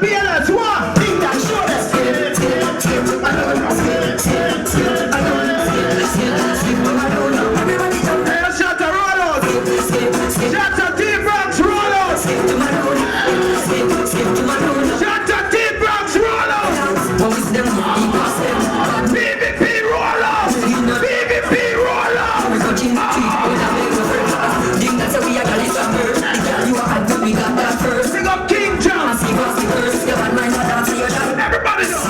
PLS, what? Think that show us. Hey, shout out Rollout. Shout out T-Bronx Rollout. Shout out T-Bronx Rollout. BBP Rollout. BBP Rollout. Big up King John. Everybody know.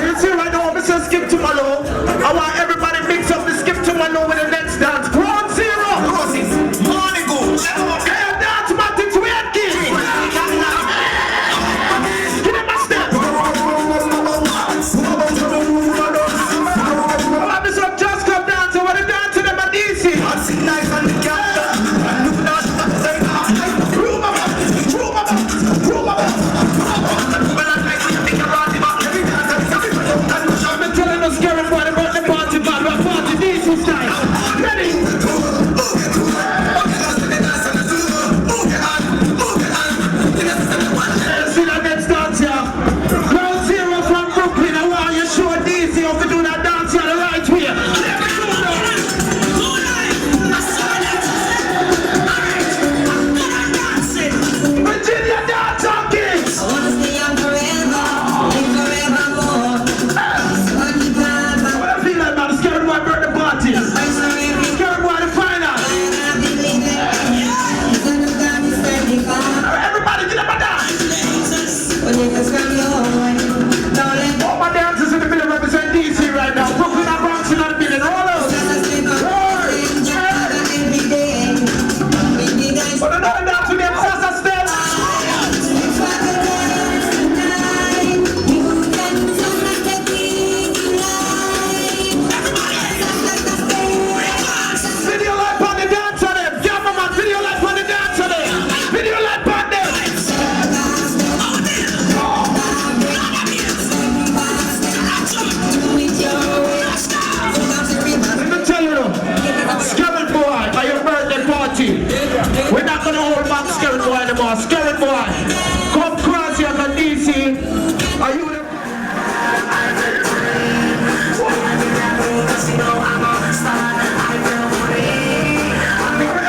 You see right now, Mr. Skip to Malo. I want everybody mix up the Skip to Malo with the next dance. Ground Zero. Morning go. Hey, dance, Martin, we are kids. Give him a step. Mr. Just come dance. I want to dance to them at DC. I'm telling us, Skerrit Bwoy, about the party band, we're party DC style. Ready? See that next dance here. Ground Zero from Brooklyn. I want you to show DC how to do that dance here the right way. Virginia dance on Kings. I wanna stay young forever, live forevermore. What I feel like, man, Skerrit Bwoy birthday party. Skerrit Bwoy the final. Everybody get up and dance. All my dancers in the middle represent DC right now. Brooklyn and Bronx in the building. Roll out. But another dance with them salsa steps. Video light on the dance on them. Cameraman, video light on the dance on them. Video light on them. Let me tell you, Skerrit Bwoy, at your birthday party, we're not gonna hold back Skerrit Bwoy anymore. Skerrit Bwoy, come cross here from DC. Are you the...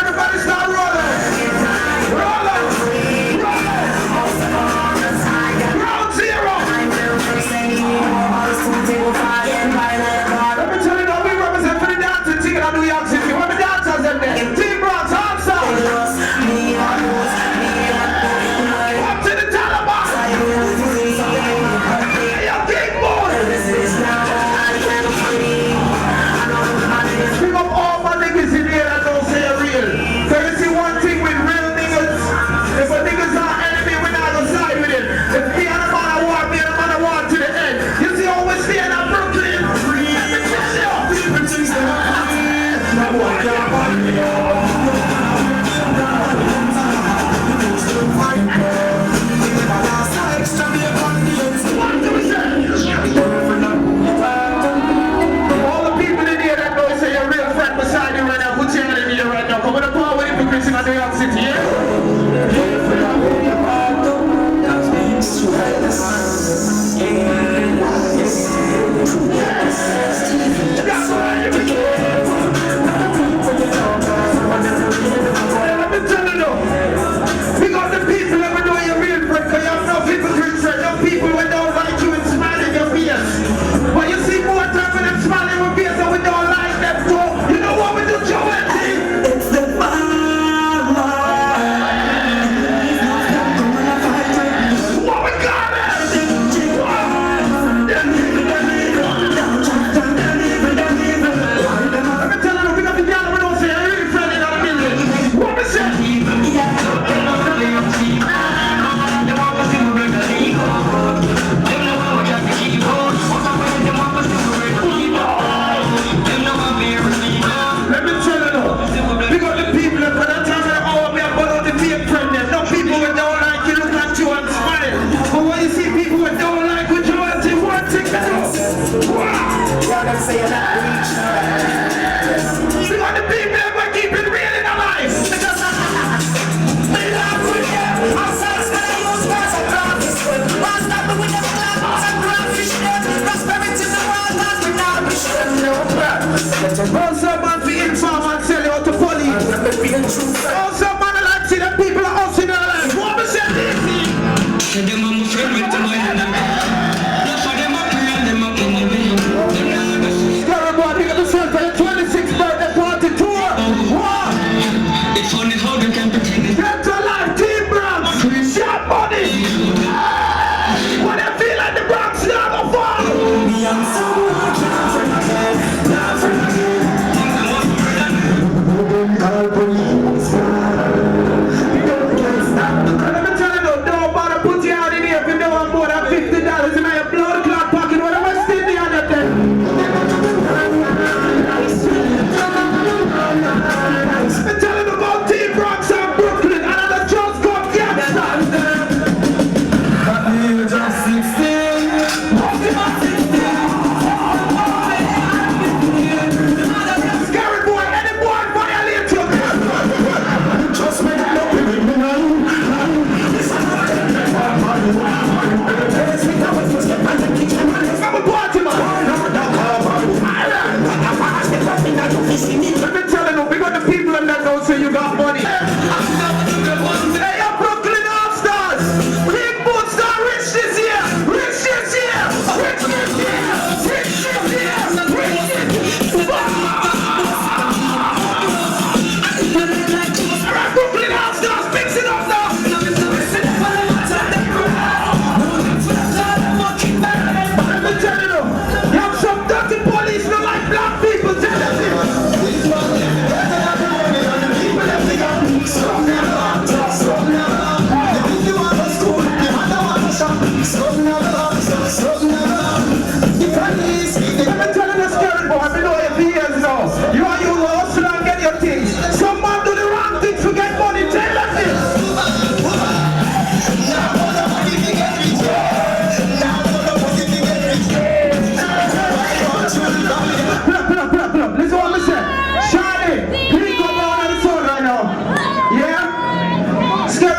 Everybody start rolling. Rolling. Ground Zero. Let me tell you now, we represent for the dancing team in New York City. What the dancers in there? T-Bronx, outside. What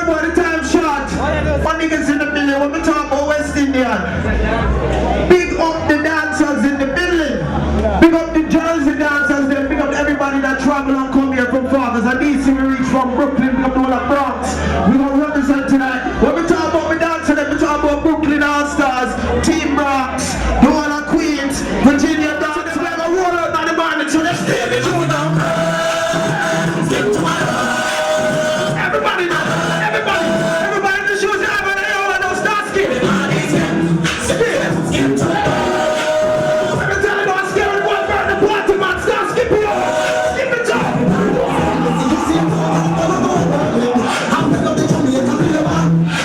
Skerrit Bwoy, the time short. One niggas in the building, when we talk about West Indian. Big up the dancers in the building. Big up the Jersey dancers there. Big up everybody that travel and come here from Fathers. And these we reach from Brooklyn, big up the whole of Bronx. We gonna represent tonight. When we talk about the dancers, we talk about Brooklyn All-Stars, Team Bronx, the whole of Queens, Virginia dance. We're gonna roll out on the morning, so let's stay the tune now. Everybody now, everybody in the shoes, everybody over those start skipping. Let me tell you about Skerrit Bwoy, burn the party man, start skipping up, skip it up.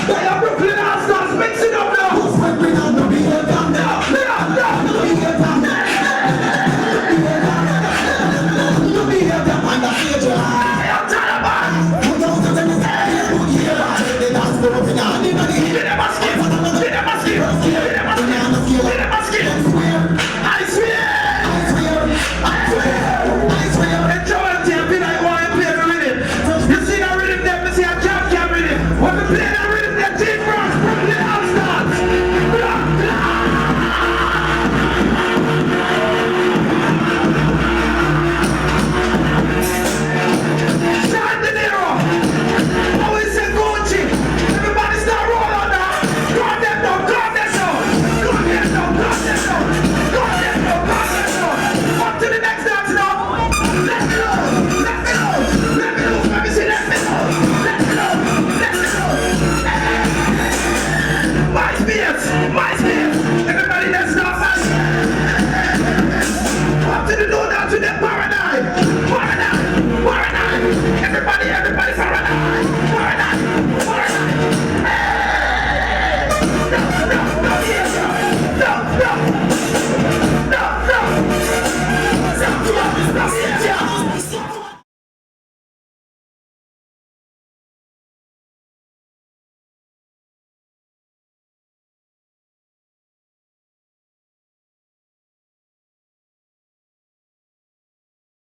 They are Brooklyn All-Stars, mix it up now. When we play